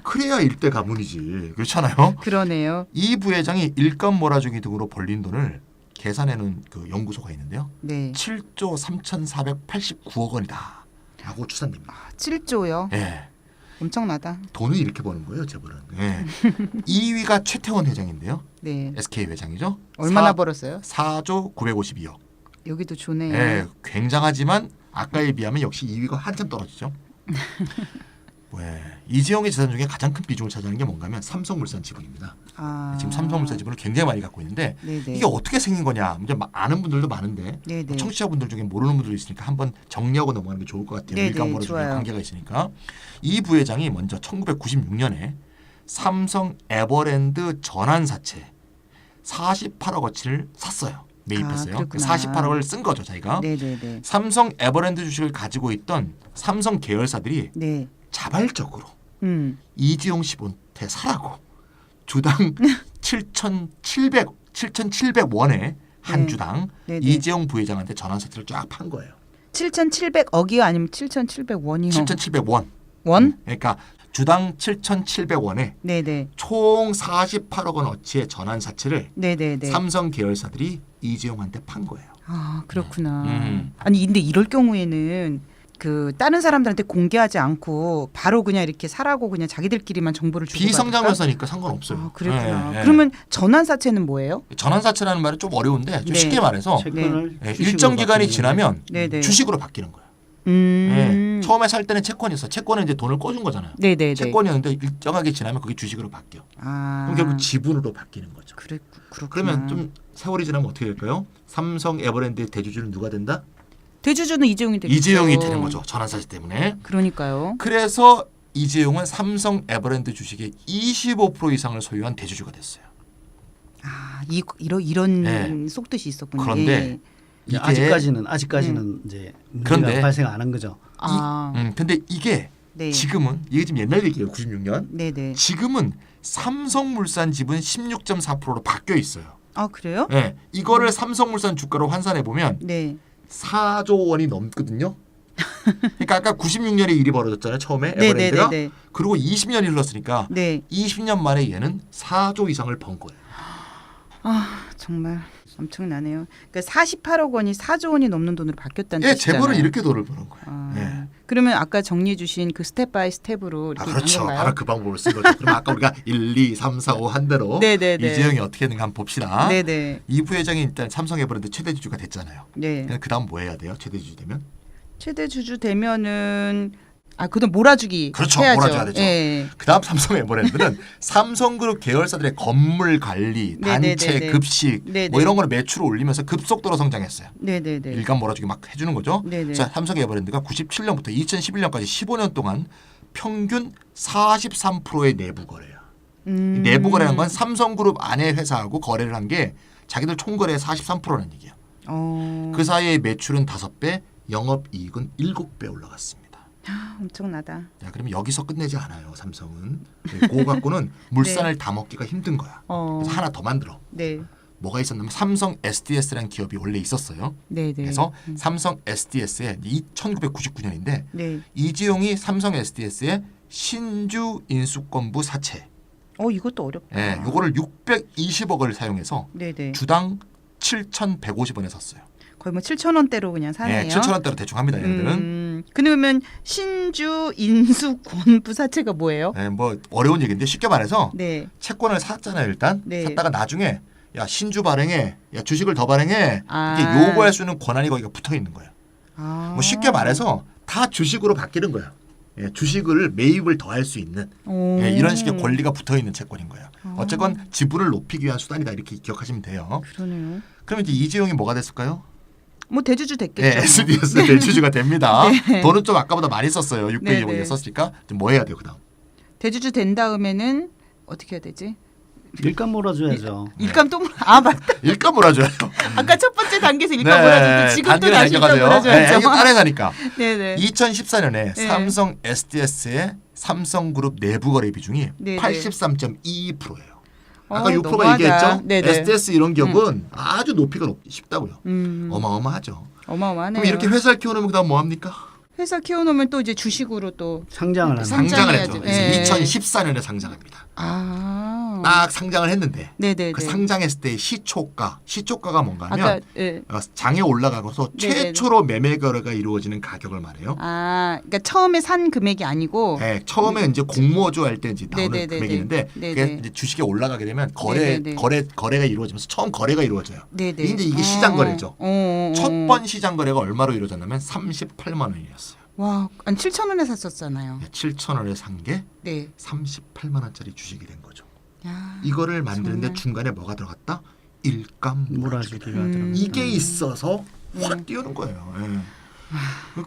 그래야 일대 가문이지. 그렇잖아요. 그러네요. 이 부회장이 일감 몰아주기 등으로 벌린 돈을 계산해놓은 그 연구소가 있는데요. 네. 7조 3,489억 원이다 라고 추산됩니다. 7조요. 예. 엄청나다. 돈을 이렇게 버는 거예요, 재벌은. 예. 2위가 최태원 회장인데요. 네. SK 회장이죠. 얼마나 벌었어요? 4조 952억. 여기도 좋네요. 예, 굉장하지만 아까에 비하면 역시 2위가 한참 떨어지죠. 왜 이재용의 재산 중에 가장 큰 비중을 차지하는 게 뭔가 하면 삼성물산 지분입니다. 지금 삼성물산 지분을 굉장히 많이 갖고 있는데 네네. 이게 어떻게 생긴 거냐. 이제 아는 분들도 많은데 네네. 청취자분들 중에 모르는 분들도 있으니까 한번 정리하고 넘어가는 게 좋을 것 같아요. 네네, 일감 벌어주기 좋아요. 관계가 있으니까. 이 부회장이 먼저 1996년에 삼성 에버랜드 전환사채 48억 어치를 샀어요. 매입했어요. 그렇구나. 48억을 쓴 거죠, 자기가. 네네네. 삼성 에버랜드 주식을 가지고 있던 삼성 계열사들이 네. 자발적으로 음. 이재용 씨한테 사라고 주당 7,700원에 한 네. 주당 네네. 이재용 부회장한테 전환사채를 쫙 판 거예요. 7,700억이요, 아니면 7,700원이요? 7,700원. 원? 그러니까 주당 7,700원에 네네. 총 48억 원 어치의 전환사채를 네네네. 삼성 계열사들이 이재용한테 판 거예요. 아 그렇구나. 음. 아니 근데 이럴 경우에는 그 다른 사람들한테 공개하지 않고 바로 그냥 이렇게 사라고 그냥 자기들끼리만 정보를 주고 비성장 받을까? 회사니까 상관없어요. 아 그랬구나. 예, 예. 그러면 전환사채는 뭐예요? 전환사채라는 말이 좀 어려운데 좀 네. 쉽게 말해서 채권을 예, 주식으로 일정 기간이 바꾸는 지나면 네네. 주식으로 바뀌는 거예요. 예. 처음에 살 때는 채권이었어. 채권은 이제 돈을 꿔준 거잖아요. 네네네. 채권이었는데 일정하게 지나면 그게 주식으로 바뀌어. 아. 그럼 결국 지분으로 바뀌는 거죠. 그렇구나. 그러면 좀 세월이 지나면 어떻게 될까요? 삼성 에버랜드의 대주주는 누가 된다? 대주주는 이재용이 되겠죠. 이재용이 되는 거죠. 전환사채 때문에. 그러니까요. 그래서 이재용은 삼성 에버랜드 주식의 25% 이상을 소유한 대주주가 됐어요. 아 이런 네. 속뜻이 있었군요. 그런데 예. 이게 아직까지는 이제 문제가 그런데 발생 안 한 거죠. 아. 근데 이게 네. 지금은 이게 지금 옛날 얘기예요. 96년. 네네. 지금은 삼성물산 지분 16.4%로 바뀌어 있어요. 아 그래요? 네, 이거를 삼성물산 주가로 환산해 보면 네. 4조 원이 넘거든요. 그러니까 아까 96년에 일이 벌어졌잖아요. 처음에 에버랜드가. 네네네. 그리고 20년이 흘렀으니까 네. 20년 만에 얘는 4조 이상을 번 거예요. 아 정말 엄청나네요. 그러니까 48억 원이 4조 원이 넘는 돈으로 바뀌었다는 예, 뜻이잖아요. 재벌은 이렇게 돈을 버는 거예요. 아, 예. 그러면 아까 정리해 주신 그 스텝 바이 스텝으로 이렇게 그렇죠. 간 건가요? 바로 그 방법을 쓴 거죠. 그럼 아까 우리가 1, 2, 3, 4, 5 한 대로 네네네. 이재용이 어떻게 했는가 한번 봅시다. 네네. 이 부회장이 일단 삼성 에버랜드 최대 주주가 됐잖아요. 네. 그 다음 뭐 해야 돼요? 최대 주주 되면? 최대 주주 되면은 그다음 몰아주기 그렇죠. 해야죠. 몰아줘야 되죠. 예. 그다음 삼성 에버랜드는 삼성그룹 계열사들의 건물 관리, 단체, 네네네네. 급식 네네. 뭐 이런 거로 매출을 올리면서 급속도로 성장했어요. 네네네. 일감 몰아주기 막 해주는 거죠. 네네. 자, 삼성 에버랜드가 97년부터 2011년까지 15년 동안 평균 43%의 내부 거래야. 이 내부 거래라는 건 삼성그룹 안에 회사하고 거래를 한 게 자기들 총거래의 43%라는 얘기야. 그 사이에 매출은 5배, 영업이익은 7배 올라갔습니다. 엄청나다. 자, 그러면 여기서 끝내지 않아요. 삼성은. 그거 갖고는 물산을 다 먹기가 힘든 거야. 그래서 하나 더 만들어. 네. 뭐가 있었냐면 삼성 SDS라는 기업이 원래 있었어요. 네네. 그래서 삼성 SDS에 1999년인데 네. 이지용이 삼성 SDS의 신주 인수권부 사채. 이것도 어렵다. 예, 요거를 620억을 사용해서 네네. 주당 7,150원에 샀어요. 거의 뭐 7천 원대로 그냥 사네요. 예, 7,000원대로 대충 합니다. 얘네들은. 그러면 신주 인수 권부 사채가 뭐예요? 예, 뭐 어려운 얘기인데 쉽게 말해서 네. 채권을 샀잖아요. 일단 네. 샀다가 나중에 야 신주 발행해, 야 주식을 더 발행해 아. 이렇게 요구할 수 있는 권한이 거기가 붙어 있는 거예요. 뭐 쉽게 아. 말해서 다 주식으로 바뀌는 거야. 예, 주식을 매입을 더 할 수 있는 예, 이런 식의 권리가 붙어 있는 채권인 거예요. 어쨌건 지분을 높이기 위한 수단이다 이렇게 기억하시면 돼요. 그러네요. 그러면 이제 이재용이 뭐가 됐을까요? 뭐 대주주 됐겠죠. 네, SDS 대주주가 됩니다. 네. 돈은 좀 아까보다 많이 썼어요. 600억 네, 원에 네. 썼으니까 뭐 해야 돼요, 그다음? 대주주 된 다음에는 어떻게 해야 되지? 일감 몰아줘야죠. 일감 또 맞다. 일감 몰아줘요. 아까 첫 번째 단계에서 일감 몰아줬는데 지금 또 단계를 다시 일감 남겨가세요. 네, 몰아줘야죠. 이게 따라가니까. 네네. 2014년에 네. 삼성 SDS의 삼성그룹 내부 거래 비중이 네네. 83.22%예요. 아까 6%가 너무하다. 얘기했죠. 네네. SDS 이런 기업은 아주 높이가 쉽다고요. 어마어마하죠. 어마어마하네요. 그럼 이렇게 회사를 키워놓으면 그다음 뭐 합니까? 회사 키워놓으면 또 이제 주식으로 또 상장을 하는. 상장을 했죠. 상장해야지. 그래서 네. 2014년에 상장합니다. 아. 딱 상장을 했는데 네네네. 그 상장했을 때의 시초가가 뭔가 하면 아까 예. 장에 올라가고서 네네네. 최초로 매매 거래가 이루어지는 가격을 말해요. 그러니까 처음에 산 금액이 아니고 네, 처음에 이제 공모주 할 때 이제 나오는 네네네네. 금액인데 그게 네네. 이제 주식에 올라가게 되면 네네네. 거래가 이루어지면서 처음 거래가 이루어져요. 네네. 이제 이게 시장 거래죠. 첫 번. 번 시장 거래가 얼마로 이루어졌냐면 38만 원이었어요. 와, 한 7천 원에 샀었잖아요. 7천 원에 산 게 네. 38만 원짜리 주식이 된 거죠. 야, 이거를 만드는데 정말. 중간에 뭐가 들어갔다? 일감 몰아주기. 몰아주기가 들어가요. 이게 있어서 확 띄우는 거예요. 예.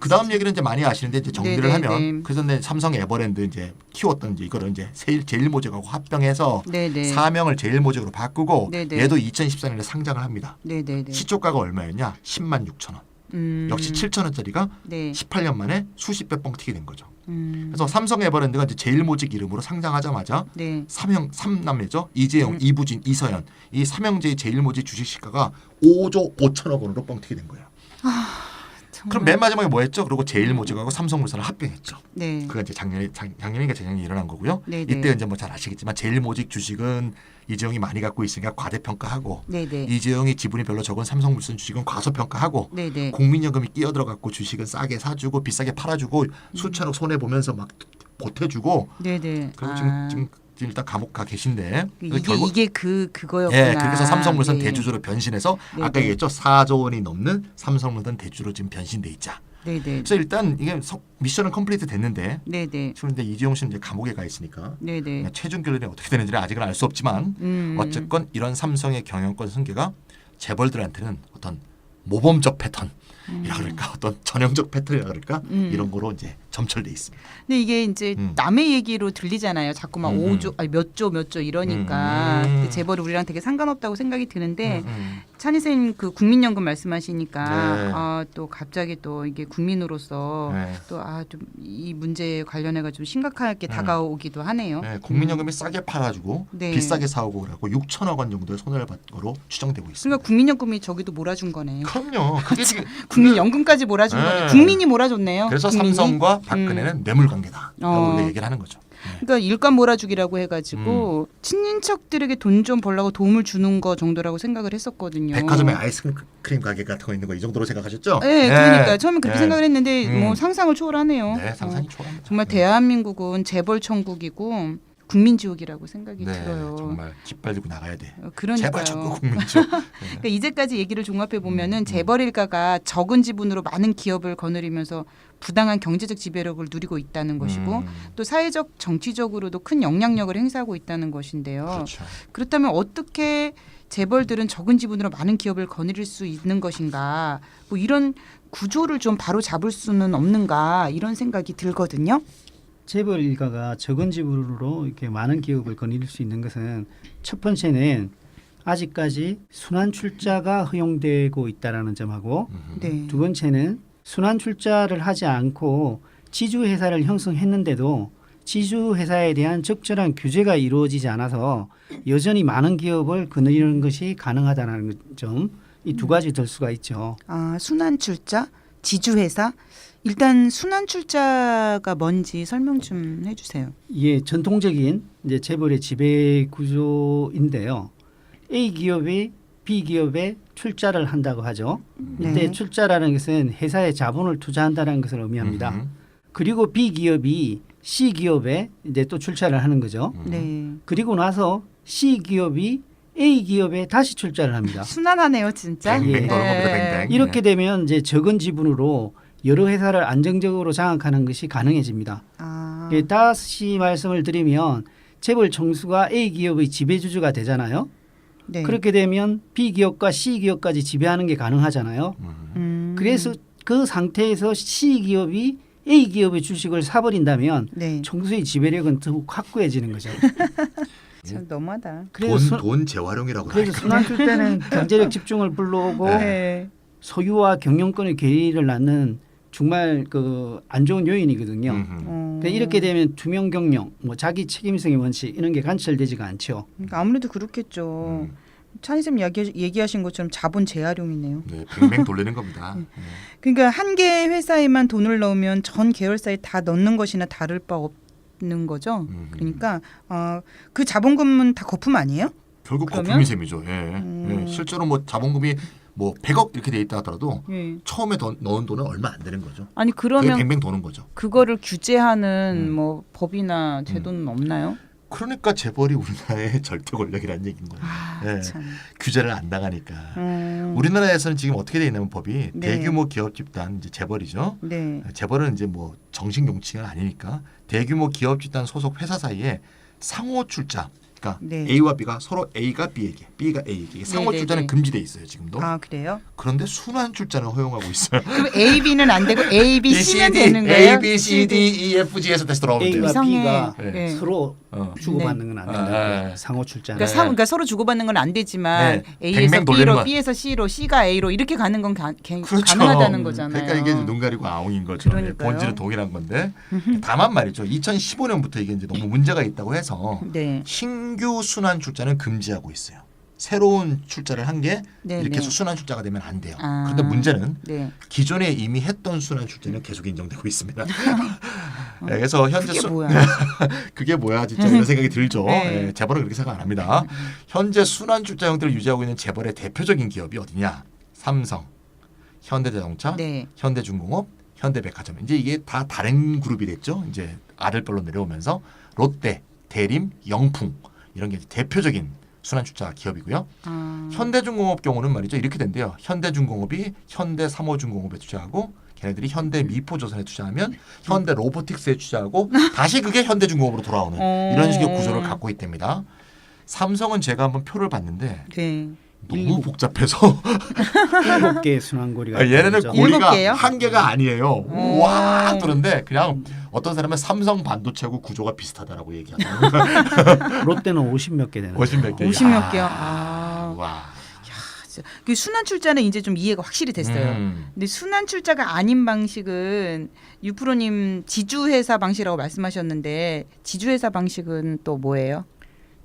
그 다음 얘기는 이제 많이 아시는데 이제 정리를 네네네. 하면 그래서 이제 삼성 에버랜드 이제 키웠던 이제 이거를 이제 제일모직하고 합병해서 네네. 사명을 제일모직으로 바꾸고 네네. 얘도 2014년에 상장을 합니다. 네네네. 시초가가 얼마였냐? 10만 6천 원. 역시 7천 원짜리가 네. 18년 만에 수십 배 뻥튀기 된 거죠. 음. 그래서 삼성 에버랜드가 이제 제일모직 이름으로 상장하자마자 네. 삼남매죠. 이재용, 이부진, 이서연 이 삼형제의 제일모직 주식시가가 5조 5천억 원으로 뻥튀기 된 거예요. 정말. 그럼 맨 마지막에 뭐 했죠? 그리고 제일모직하고 삼성물산을 합병했죠. 네. 그가 이제 작년인가 재작년에 일어난 거고요. 네네. 이때 이제 뭐 잘 아시겠지만 제일모직 주식은 이재용이 많이 갖고 있으니까 과대평가하고 네네. 이재용이 지분이 별로 적은 삼성물산 주식은 과소평가하고 네네. 국민연금이 끼어들어갖고 주식은 싸게 사주고 비싸게 팔아주고 수천억 손해 보면서 막 보태주고 네네. 그리고 지금 일단 감옥 가 계신데 이게 그거였구나. 예, 그래서 삼성물산 네. 대주주로 변신해서 네네. 아까 얘기했죠 4조 원이 넘는 삼성물산 대주주로 지금 변신돼 있자. 네네. 그래서 일단 이게 미션은 컴플리트 됐는데 네네. 지금 근데 이재용 씨는 이제 감옥에 가 있으니까 네네. 최종 결론이 어떻게 되는지는 아직은 알 수 없지만 어쨌건 이런 삼성의 경영권 승계가 재벌들한테는 어떤 모범적 패턴이라 그럴까 어떤 전형적 패턴이라 그럴까 이런 거로 이제 점철돼 있습니다. 근데 이게 이제 남의 얘기로 들리잖아요. 자꾸 막 5조, 아니 몇 조 이러니까 근데 재벌이 우리랑 되게 상관없다고 생각이 드는데 찬희 선생님 그 국민연금 말씀하시니까 네. 또 갑자기 또 이게 국민으로서 네. 또 좀 이 문제에 관련해가 좀 심각하게 다가오기도 하네요. 네, 국민연금이 싸게 팔아주고 네. 비싸게 사오고 그래갖고 6천억 원 정도의 손해를 받고로 추정되고 있습니다. 그러니까 국민연금이 저기도 몰아준 거네요. 그럼요. 그게 지금 국민연금까지 몰아준 네. 거네요. 국민이 몰아줬네요. 그래서 국민이? 삼성과 박근혜는 뇌물관계다라고 우리가 얘기를 하는 거죠. 네. 그러니까 일감 몰아주기라고 해가지고 친인척들에게 돈 좀 벌라고 도움을 주는 거 정도라고 생각을 했었거든요. 백화점에 아이스크림 가게 같은 거 있는 거 이 정도로 생각하셨죠? 네, 그러니까 처음에 그렇게 생각을 했는데 음. 뭐 상상을 초월하네요. 네, 상상이 초월합니다. 정말 네. 대한민국은 재벌 천국이고 국민지옥이라고 생각이 네, 들어요. 정말 깃발 들고 나가야 돼. 그러니까요. 제발 천국 국민지옥. 네. 그러니까 이제까지 얘기를 종합해 보면은 재벌 일가가 적은 지분으로 많은 기업을 거느리면서 부당한 경제적 지배력을 누리고 있다는 것이고 또 사회적 정치적으로도 큰 영향력을 행사하고 있다는 것인데요. 그렇죠. 그렇다면 어떻게 재벌들은 적은 지분으로 많은 기업을 거느릴 수 있는 것인가? 뭐 이런 구조를 좀 바로 잡을 수는 없는가 이런 생각이 들거든요. 재벌 일가가 적은 지분으로 이렇게 많은 기업을 거느릴 수 있는 것은 첫 번째는 아직까지 순환 출자가 허용되고 있다라는 점하고 네. 두 번째는 순환 출자를 하지 않고 지주 회사를 형성했는데도 지주 회사에 대한 적절한 규제가 이루어지지 않아서 여전히 많은 기업을 거느리는 것이 가능하다는 점, 이 두 가지 들 수가 있죠. 아, 순환 출자, 지주 회사. 일단 순환 출자가 뭔지 설명 좀 해주세요. 이게 전통적인 이제 재벌의 지배 구조인데요. A 기업이 B 기업에 출자를 한다고 하죠. 이때 네. 출자라는 것은 회사에 자본을 투자한다는 것을 의미합니다. 그리고 B 기업이 C 기업에 이제 또 출자를 하는 거죠. 네. 그리고 나서 C 기업이 A 기업에 다시 출자를 합니다. 순환하네요, 진짜. 뱅뱅 예. 도는 겁니다. 뱅뱅. 이렇게 되면 이제 적은 지분으로 여러 회사를 안정적으로 장악하는 것이 가능해집니다. 아, 예, 다시 말씀을 드리면 재벌 총수가 A 기업의 지배주주가 되잖아요. 네. 그렇게 되면 B 기업과 C 기업까지 지배하는 게 가능하잖아요. 그래서 그 상태에서 C 기업이 A 기업의 주식을 사버린다면 네. 총수의 지배력은 더욱 확고해지는 거죠. 참 너무하다. 그래서 돈 재활용이라고 그래서 할까? 순환출 때는 경제력 집중을 불러오고 네. 소유와 경영권의 괴리를 낳는 정말 그 안 좋은 요인이거든요. 그러니까 이렇게 되면 투명 경영, 뭐 자기 책임성의 원칙 이런 게 관철되지가 않죠. 그러니까 아무래도 그렇겠죠. 찬희 쌤 얘기하신 것처럼 자본 재활용이네요. 네, 뱅뱅 돌리는 겁니다. 네. 그러니까 한 개의 회사에만 돈을 넣으면 전 계열사에 다 넣는 것이나 다를 바 없는 거죠. 그러니까 그 자본금은 다 거품 아니에요? 결국 그러면? 거품이 셈이죠. 예. 예. 실제로 뭐 자본금이 뭐 100억 이렇게 돼 있다 하더라도 예. 처음에 넣은 돈은 얼마 안 되는 거죠. 아니 그게 그러면 뱅뱅 도는 거죠. 그거를 규제하는 뭐 법이나 제도는 없나요? 그러니까 재벌이 우리나라의 절대 권력이라는 얘기인 거예요. 아, 예. 참. 규제를 안 당하니까. 우리나라에서는 지금 어떻게 돼 있냐면 법이 네. 대규모 기업 집단 이제 재벌이죠. 네. 재벌은 이제 뭐 정식 용칭은 아니니까 대규모 기업 집단 소속 회사 사이에 상호 출자. 그러니까 네. A와 B가 서로 A가 B에게, B가 A에게 이게 상호 네, 네, 출자는 네. 금지돼 있어요 지금도. 아 그래요? 그런데 순환 출자는 허용하고 있어요. 그럼 A, B는 안 되고 A, B, C는 되는 거예요? A, B, C, D, E, F, G에서 다시 돌아오면 돼요. A가 이상해. B가 네. 서로 주고받는 건 안 된다. 네. 상호 출자. 그러니까, 그러니까 서로 주고받는 건 안 되지만 네. A에서 뱅뱅 돌리는 B로, 건. B에서 C로, C가 A로 이렇게 가는 건 그렇죠. 가능하다는 거잖아요. 그러니까 이게 눈 가리고 아웅인 거죠. 그러니까요. 본질은 동일한 건데 다만 말이죠. 2015년부터 이게 이제 너무 문제가 있다고 해서 네. 신규 순환 출자는 금지하고 있어요. 새로운 출자를 한 게 네, 이렇게 네. 해서 순환 출자가 되면 안 돼요. 아. 그런데 문제는 네. 기존에 이미 했던 순환 출자는 계속 인정되고 있습니다. 네, 그래서 현재 그게 뭐야? 그게 뭐야 진짜 이런 생각이 들죠. 네. 네, 재벌은 그렇게 생각 안 합니다. 현재 순환 출자 형태를 유지하고 있는 재벌의 대표적인 기업이 어디냐? 삼성, 현대자동차, 네. 현대중공업, 현대백화점. 이제 이게 다 다른 그룹이 됐죠. 이제 아들별로 내려오면서 롯데, 대림, 영풍 이런 게 대표적인 순환 출자 기업이고요. 현대중공업 경우는 말이죠. 이렇게 된대요. 현대중공업이 현대삼호중공업에 투자하고 걔네들이 현대미포조선에 투자하면 현대로보틱스에 투자하고 다시 그게 현대중공업으로 돌아오는 이런 식의 구조를 갖고 있답니다. 삼성은 제가 한번 표를 봤는데 네. 너무 복잡해서 7개의 순환고리가 얘네는 있죠. 고리가 7개요? 한 개가 아니에요. 오. 와 그런데 그냥 어떤 사람은 삼성 반도체하고 구조가 비슷하다라고 얘기하더라고요. 롯데는 50몇 개 되는 50몇 개. 50몇 개요. 아. 와. 진짜. 그 순환 출자는 이제 좀 이해가 확실히 됐어요. 근데 순환 출자가 아닌 방식은 유프로님 지주회사 방식이라고 말씀하셨는데 지주회사 방식은 또 뭐예요?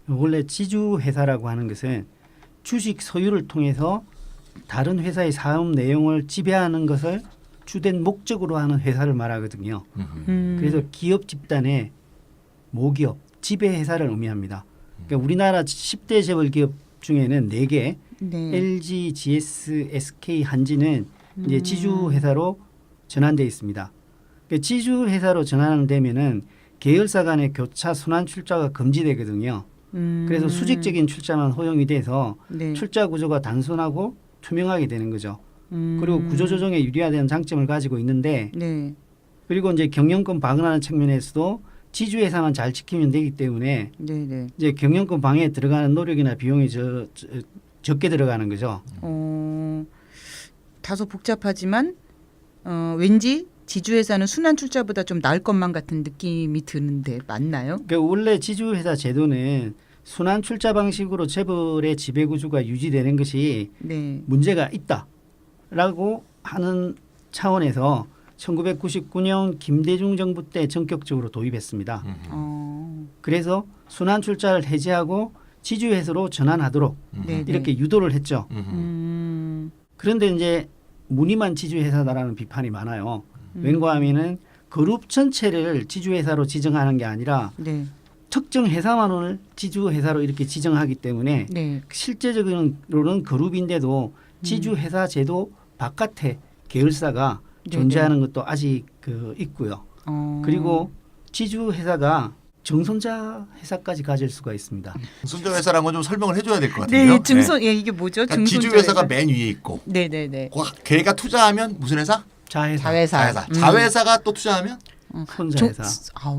원래 지주회사라고 하는 것은 주식 소유를 통해서 다른 회사의 사업 내용을 지배하는 것을 주된 목적으로 하는 회사를 말하거든요. 그래서 기업 집단의 모기업, 지배회사를 의미합니다. 그러니까 우리나라 10대 재벌 기업 중에는 4개, 네. LG, GS, SK, 한지는 이제 지주회사로 전환되어 있습니다. 그러니까 지주회사로 전환되면은 계열사 간의 교차 순환 출자가 금지되거든요. 그래서 수직적인 출자만 허용이 돼서 네. 출자 구조가 단순하고 투명하게 되는 거죠. 그리고 구조 조정에 유리하다는 장점을 가지고 있는데 네. 그리고 이제 경영권 방어하는 측면에서도 지주회사만 잘 지키면 되기 때문에 네, 네. 이제 경영권 방해에 들어가는 노력이나 비용이 적게 들어가는 거죠. 다소 복잡하지만 왠지 지주회사는 순환 출자보다 좀 나을 것만 같은 느낌이 드는데 맞나요? 그러니까 원래 지주회사 제도는 순환 출자 방식으로 재벌의 지배 구조가 유지되는 것이 네. 문제가 있다라고 하는 차원에서 1999년 김대중 정부 때 전격적으로 도입했습니다. 그래서 순환 출자를 해제하고 지주회사로 전환하도록 네, 이렇게 유도를 했죠. 그런데 이제 무늬만 지주회사다라는 비판이 많아요. 왠가하면은 그룹 전체를 지주회사로 지정하는 게 아니라 네. 특정 회사만을 지주회사로 이렇게 지정하기 때문에 네. 실제적으로는 그룹인데도 지주회사 제도 바깥에 계열사가 네, 존재하는 것도 아직 있고요. 그리고 지주회사가 증손자 회사까지 가질 수가 있습니다. 증손자 회사라는 건 좀 설명을 해줘야 될 것 같아요. 네, 증손 예, 이게 뭐죠? 그러니까 지주회사가 맨 위에 있고 네, 네, 네. 걔가 투자하면 무슨 회사? 자회사. 자회사. 자회사가 또 투자하면 손자회사.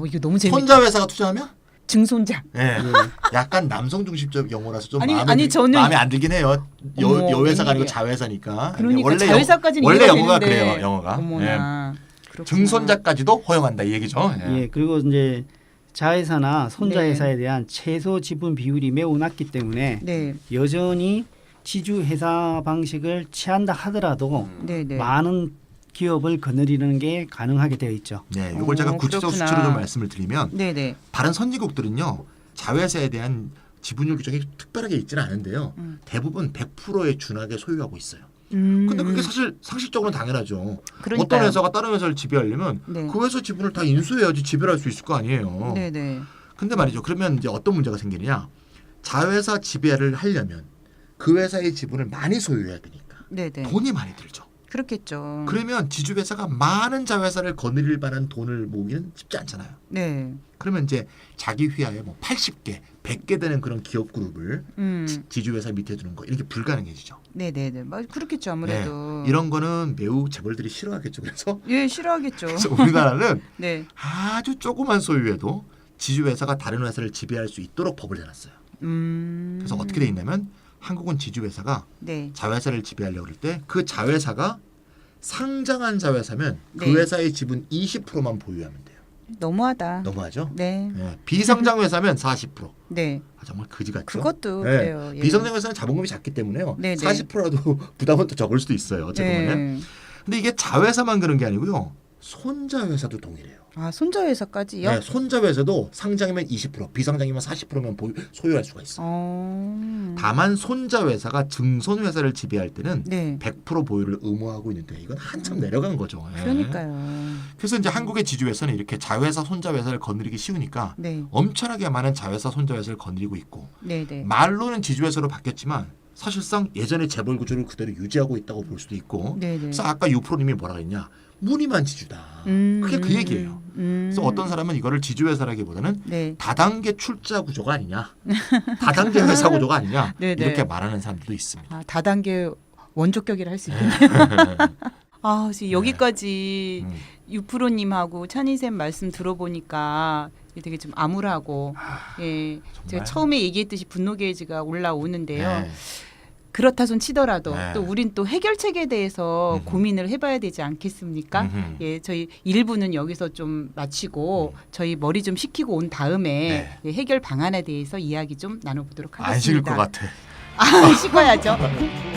이거 너무 재밌다. 손자 회사가 투자하면 증손자. 네. 약간 남성 중심적 용어라서 좀 저는 마음에 안 들긴 해요. 어머, 여회사가 아니고 웬일이야. 자회사니까. 그러니까 원래 자회사까지는 원래 이해가 영어가 되는데. 그래요. 영어가. 어머나. 그렇구나. 증손자까지도 허용한다 이 얘기죠. 예, 그리고 이제 자회사나 손자회사에 대한 최소 지분 비율이 매우 낮기 때문에 네. 여전히 지주회사 방식을 취한다 하더라도 네, 네. 많은 기업을 거느리는 게 가능하게 되어 있죠. 네, 이걸 제가 구체적 그렇구나. 수치로 좀 말씀을 드리면 네, 네. 다른 선진국들은요 자회사에 대한 지분율 규정이 특별하게 있지는 않은데요. 대부분 100%에 준하게 소유하고 있어요. 근데 그게 사실 상식적으로는 당연하죠. 그러니까요. 어떤 회사가 다른 회사를 지배하려면 네. 그 회사 지분을 다 인수해야지 지배를 할 수 있을 거 아니에요. 네, 네. 근데 말이죠. 그러면 이제 어떤 문제가 생기느냐? 자회사 지배를 하려면 그 회사의 지분을 많이 소유해야 되니까 네, 네. 돈이 많이 들죠. 그렇겠죠. 그러면 지주회사가 많은 자회사를 거느릴 만한 돈을 모으기는 쉽지 않잖아요. 네. 그러면 이제 자기 휘하에 뭐 80개, 100개 되는 그런 기업 그룹을 지주회사 밑에 두는 거 이렇게 불가능해지죠. 네, 네, 네. 그렇겠죠, 아무래도. 네, 이런 거는 매우 재벌들이 싫어하겠죠. 그래서 예, 싫어하겠죠. 그래서 우리나라는 네. 아주 조그만 소유에도 지주회사가 다른 회사를 지배할 수 있도록 법을 해놨어요. 그래서 어떻게 돼 있냐면 한국은 지주회사가 네. 자회사를 지배하려고 그럴 때 그 자회사가 상장한 자회사면 그 네. 회사의 지분 20%만 보유하면 돼요. 너무하다. 너무하죠? 네. 네. 비상장 회사면 40%. 네. 아, 정말 거지 같죠? 그것도 네. 그래요. 예. 비상장 회사는 자본금이 작기 때문에요. 네, 네. 40%라도 부담은 더 적을 수도 있어요. 어쨌든 간에. 네. 근데 이게 자회사만 그런 게 아니고요. 손자 회사도 동일해요. 아, 손자 회사까지요? 네, 손자 회사도 상장이면 20%, 비상장이면 40%면 소유할 수가 있어요. 다만 손자 회사가 증손 회사를 지배할 때는 네. 100% 보유를 의무하고 있는데 이건 한참 내려간 거죠. 예. 그러니까요. 그래서 이제 한국의 지주회사는 이렇게 자회사, 손자 회사를 거느리기 쉬우니까 네. 엄청나게 많은 자회사, 손자 회사를 거느리고 있고 네, 네. 말로는 지주회사로 바뀌었지만 사실상 예전의 재벌 구조를 그대로 유지하고 있다고 볼 수도 있고. 네, 네. 그래서 아까 유프로님이 뭐라 그랬냐? 무늬만 지주다. 그게 그 얘기예요. 그래서 어떤 사람은 이거를 지주회사라기보다는 네. 다단계 출자 구조가 아니냐, 다단계 회사 구조가 아니냐 네네. 이렇게 말하는 사람들도 있습니다. 아, 다단계 원조격이라 할 수 있겠네요. 아, 지금 여기까지 유프로님하고 찬희쌤 말씀 들어보니까 되게 좀 암울하고, 예, 제가 처음에 얘기했듯이 분노 게이지가 올라오는데요. 네. 그렇다 손 치더라도 네. 또 우린 또 해결책에 대해서 음흠. 고민을 해봐야 되지 않겠습니까? 음흠. 예, 저희 1부는 여기서 좀 마치고 저희 머리 좀 식히고 온 다음에 예, 해결 방안에 대해서 이야기 좀 나눠보도록 하겠습니다. 안 식을 것 같아. 아, 식어야죠.